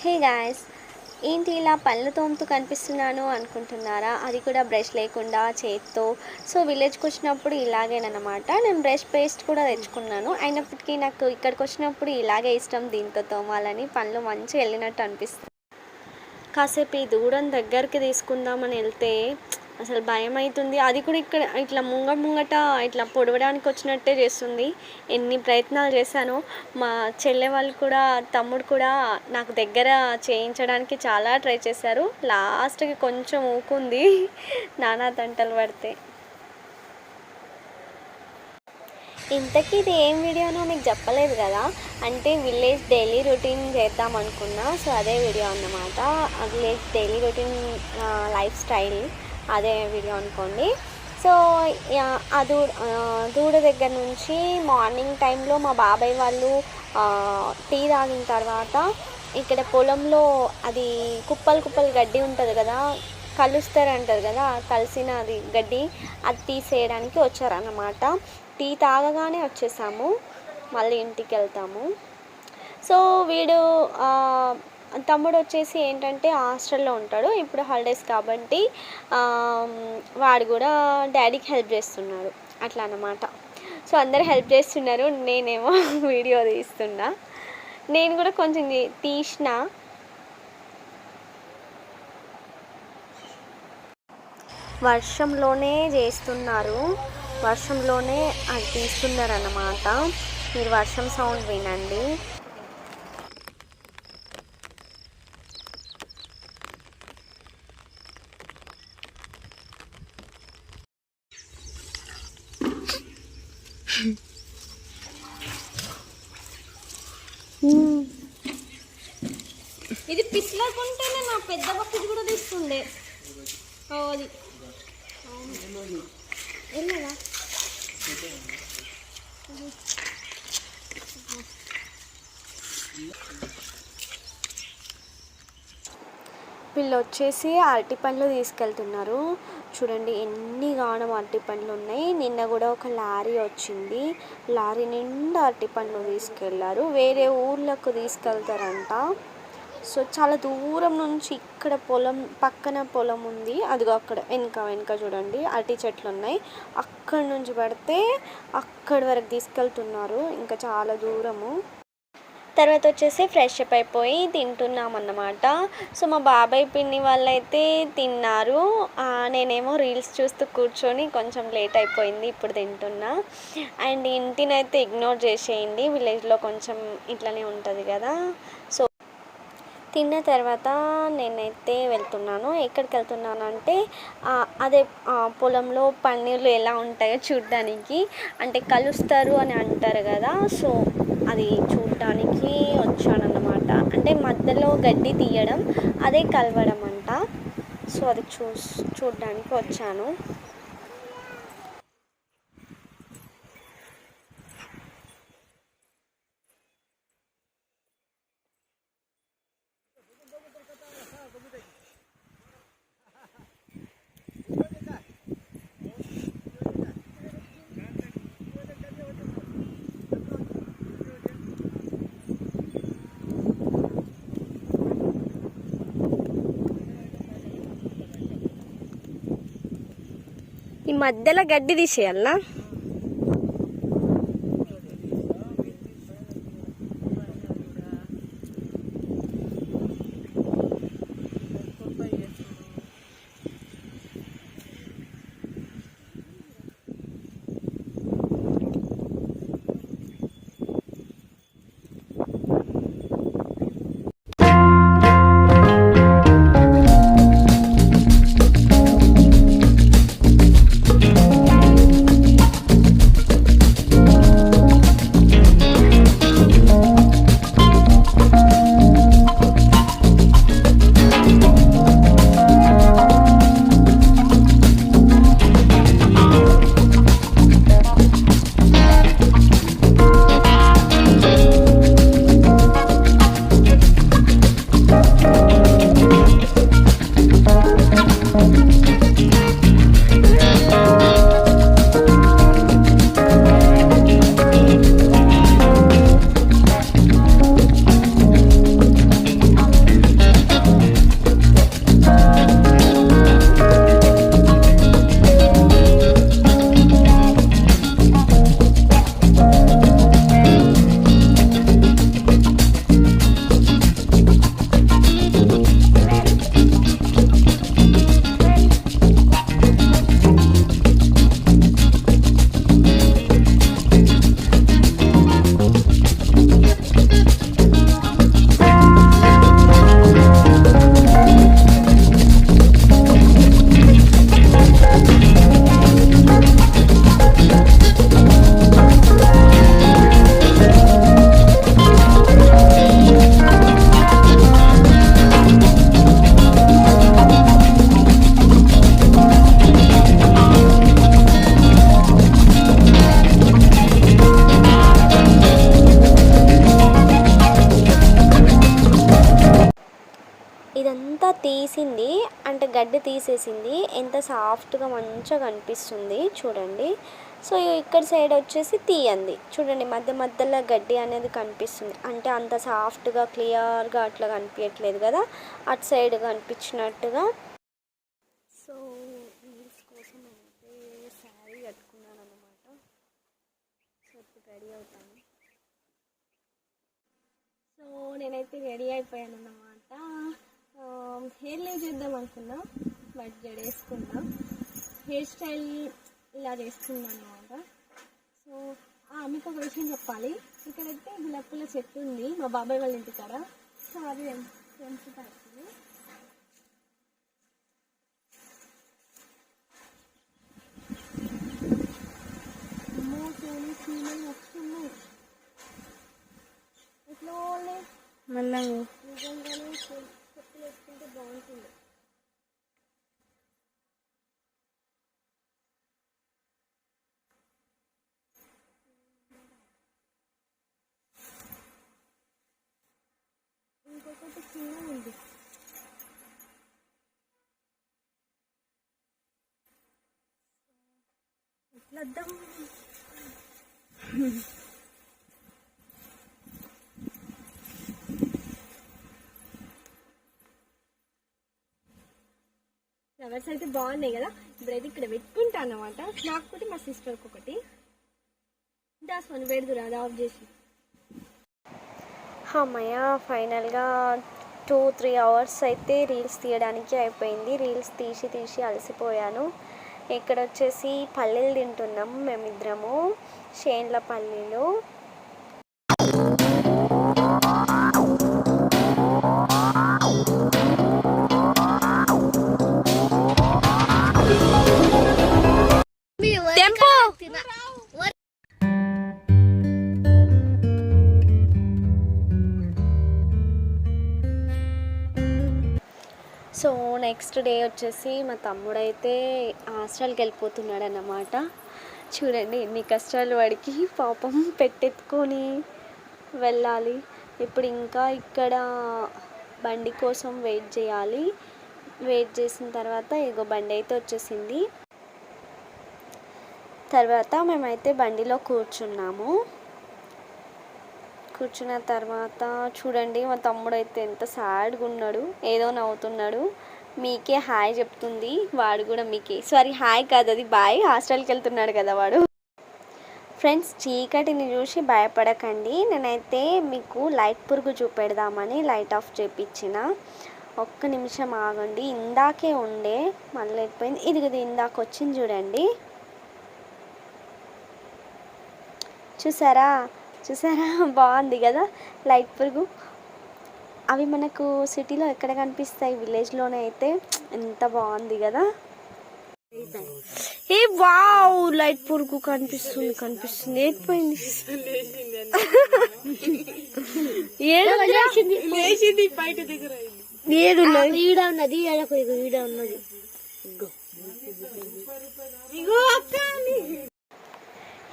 Hey guys, ఏంటి ఇలా పళ్ళు తోముతూ కనిపిస్తున్నాను అనుకుంటున్నారా? అది కూడా బ్రష్ లేకుండా చేత్తో. సో విలేజ్కి వచ్చినప్పుడు ఇలాగేనమాట. నేను బ్రష్ పేస్ట్ కూడా తెచ్చుకున్నాను. అయినప్పటికీ నాకు ఇక్కడికి వచ్చినప్పుడు ఇలాగే ఇష్టం, దీంతో తోమాలని. పళ్ళు మంచిగా వెళ్ళినట్టు అనిపిస్తుంది. కాసేపు ఈ దూడం దగ్గరికి తీసుకుందామని వెళ్తే అసలు భయం అవుతుంది. అది కూడా ఇక్కడ ఇట్లా ముంగట ఇట్లా పొడవడానికి వచ్చినట్టే చేస్తుంది. ఎన్ని ప్రయత్నాలు చేశానో. మా చెల్లె వాళ్ళు కూడా, తమ్ముడు కూడా నాకు దగ్గర చేయించడానికి చాలా ట్రై చేశారు. లాస్ట్కి కొంచెం ఊకుంది నానా తంటలు పడితే. ఇంతకీ ఇది ఏం వీడియోనో మీకు చెప్పలేదు కదా. అంటే విలేజ్ డైలీ రొటీన్ చేద్దాం అనుకున్నా. సో అదే వీడియో అన్నమాట. Village daily routine life style అదే వీడియో అనుకోండి. సో దూడ దగ్గర నుంచి మార్నింగ్ టైంలో మా బాబాయ్ వాళ్ళు టీ తాగిన తర్వాత ఇక్కడ పొలంలో అది కుప్పలు గడ్డి ఉంటుంది కదా, కలుస్తారంటారు కదా, కలిసిన అది గడ్డి అది తీసేయడానికి వచ్చారన్నమాట. టీ తాగగానే వచ్చేసాము, మళ్ళీ ఇంటికి వెళ్తాము. సో వీడు తమ్ముడు వచ్చేసి ఏంటంటే హాస్టల్లో ఉంటాడు. ఇప్పుడు హాలిడేస్ కాబట్టి వాడు కూడా డాడీకి హెల్ప్ చేస్తున్నాడు, అట్లా అన్నమాట. సో అందరు హెల్ప్ చేస్తున్నారు, నేనేమో వీడియో తీస్తున్నా. నేను కూడా కొంచెం తీసిన. వర్షంలోనే చేస్తున్నారు, వర్షంలోనే అది తీస్తున్నారు అన్నమాట. మీరు వర్షం సౌండ్ వినండి. ఇది పిస్లాకుంటేనే నా పెద్ద బకెట్ కూడా తీస్తుండే. అది వెళ్ళదా వీళ్ళు వచ్చేసి అరటి పండ్లు తీసుకెళ్తున్నారు. చూడండి ఎన్ని గానం అరటి పండ్లు ఉన్నాయి. నిన్న కూడా ఒక లారీ వచ్చింది, లారీ నిండా అరటి పండ్లు తీసుకెళ్లారు. వేరే ఊర్లకు తీసుకెళ్తారంట. సో చాలా దూరం నుంచి ఇక్కడ పక్కన పొలం ఉంది, అదిగో అక్కడ వెనక చూడండి అరటి చెట్లు ఉన్నాయి. అక్కడి నుంచి పడితే అక్కడి వరకు తీసుకెళ్తున్నారు, ఇంకా చాలా దూరము. తర్వాత వచ్చేసి ఫ్రెష్ అప్ అయిపోయి తింటున్నాం అన్నమాట. సో మా బాబాయ్ పిన్ని వాళ్ళైతే తిన్నారు, నేనేమో రీల్స్ చూస్తూ కూర్చొని కొంచెం లేట్ అయిపోయింది, ఇప్పుడు తింటున్నా. అండ్ ఇంటినైతే ఇగ్నోర్ చేసేయండి, విలేజ్లో కొంచెం ఇట్లనే ఉంటుంది కదా. సో తిన్న తర్వాత నేనైతే వెళ్తున్నాను. ఎక్కడికి వెళ్తున్నాను అంటే అదే పొలంలో పన్నీర్లు ఎలా ఉంటాయో చూడడానికి. అంటే కలుస్తారు అని అంటారు కదా, సో అది చూడడానికి వచ్చానన్నమాట. అంటే మధ్యలో గడ్డి తీయడం, అదే కలవడం అంట. సో అది చూడడానికి వచ్చాను. ఈ మధ్యలో గడ్డి తీసేయాలా? ఇదంతా తీసింది అంటే గడ్డి తీసేసింది, ఎంత సాఫ్ట్గా మంచిగా కనిపిస్తుంది చూడండి. సో ఇక్కడ సైడ్ వచ్చేసి తీయంది చూడండి, మధ్య మధ్యలో గడ్డి అనేది కనిపిస్తుంది, అంటే అంత సాఫ్ట్గా క్లియర్గా అట్లా కనిపించట్లేదు కదా, అటు సైడ్ కనిపించినట్టుగా. సో రీల్స్ కోసం అయితే శారీ కట్టుకున్నాను అనమాట. సో ఇప్పుడు రెడీ అవుతాను. సో నేనైతే రెడీ అయిపోయాను అన్నమాట. హెయిర్ లీవ్ చేద్దాం అనుకున్నా, బట్ జడేసుకున్నా. హెయిర్ స్టైల్ ఇలా చేసుకున్నాను అన్నమాట. సో మీకు ఒక విషయం చెప్పాలి, ఇక్కడైతే గులాబీల చెట్టు ఉంది మా బాబాయ్ వాళ్ళ ఇంటికాడ. సో అది పెంచుతాను. మళ్ళీ నిజంగానే చెప్పులు వేసుకుంటే బాగుంటుంది. ఇంకొకటి చిన్న ఉంది, ఎట్లా వద్దాం. ఫ్లవర్స్ అయితే బాగున్నాయి కదా, ఇప్పుడైతే ఇక్కడ పెట్టుకుంటాను అన్నమాట. నాకొకటి మా సిస్టర్కి ఒకటి. దాని పెడుతురా అది ఆఫ్ చేసి. అమ్మయ్య ఫైనల్గా 2-3 అవర్స్ అయితే రీల్స్ తీయడానికి అయిపోయింది. రీల్స్ తీసి అలసిపోయాను. ఇక్కడ వచ్చేసి పల్లీలు తింటున్నాం మేమిద్దరము, చేన్ల పల్లీలు. సో నెక్స్ట్ డే వచ్చేసి మా తమ్ముడైతే హాస్టల్కి వెళ్ళిపోతున్నాడు అన్నమాట. చూడండి ఎన్ని కష్టాలు వాడికి, పాపం పెట్టెత్తుకొని వెళ్ళాలి. ఇప్పుడు ఇంకా ఇక్కడ బండి కోసం వెయిట్ చేయాలి. వెయిట్ చేసిన తర్వాత ఇగో బండి అయితే వచ్చేసింది. తర్వాత మేమైతే బండిలో కూర్చున్నాము. కూర్చున్న తర్వాత చూడండి మా తమ్ముడు అయితే ఎంత సాడ్గా ఉన్నాడు, ఏదో నవ్వుతున్నాడు. మీకే హాయ్ చెప్తుంది, వాడు కూడా మీకే, సారీ హాయ్ కాదు అది బాయ్, హాస్టల్కి వెళ్తున్నాడు కదా వాడు. ఫ్రెండ్స్ చీకటిని చూసి భయపడకండి, నేనైతే మీకు లైట్ పురుగు చూపెడదామని లైట్ ఆఫ్ చేయించిన. ఒక్క నిమిషం ఆగండి, ఇందాకే ఉండే మళ్ళీ అయిపోయింది. ఇది ఇందాక వచ్చింది చూడండి, చూసారా బాగుంది కదా లైట్ పురుగు. అవి మనకు సిటీలో ఎక్కడ కనిపిస్తాయి, విలేజ్లోనే అయితే ఎంత బాగుంది కదా. ఏ వావ్ లైట్ పురుగు కనిపిస్తుంది ఏడిపోయింది.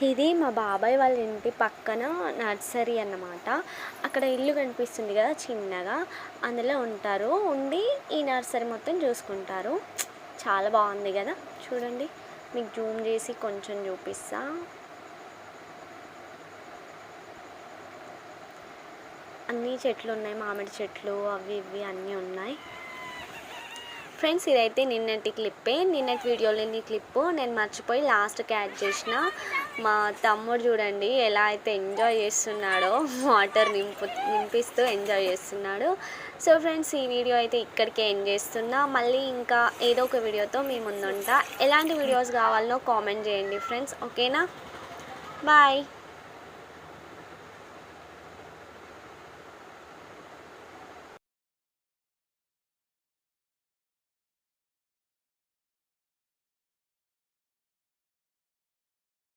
ఇది మా బాబాయ్ వాళ్ళ ఇంటి పక్కన నర్సరీ అన్నమాట. అక్కడ ఇల్లు కనిపిస్తుంది కదా చిన్నగా, అందులో ఉంటారు, ఉండి ఈ నర్సరీ మొత్తం చూసుకుంటారు. చాలా బాగుంది కదా చూడండి, మీకు జూమ్ చేసి కొంచెం చూపిస్తా. అన్ని చెట్లు ఉన్నాయి, మామిడి చెట్లు అవి ఇవి అన్నీ ఉన్నాయి. ఫ్రెండ్స్ ఇదైతే నిన్నటి క్లిప్పే, నిన్నటి వీడియోలోని క్లిప్పు నేను మర్చిపోయి లాస్ట్కి యాడ్ చేసిన. మా తమ్ముడు చూడండి ఎలా అయితే ఎంజాయ్ చేస్తున్నాడో, వాటర్ నింపిస్తూ ఎంజాయ్ చేస్తున్నాడు. సో ఫ్రెండ్స్ ఈ వీడియో అయితే ఇక్కడికే ఎండ్ చేస్తున్నా. మళ్ళీ ఇంకా ఏదో ఒక వీడియోతో మీ ముందుంటా. ఎలాంటి వీడియోస్ కావాలనో కామెంట్ చేయండి ఫ్రెండ్స్, ఓకేనా? బాయ్.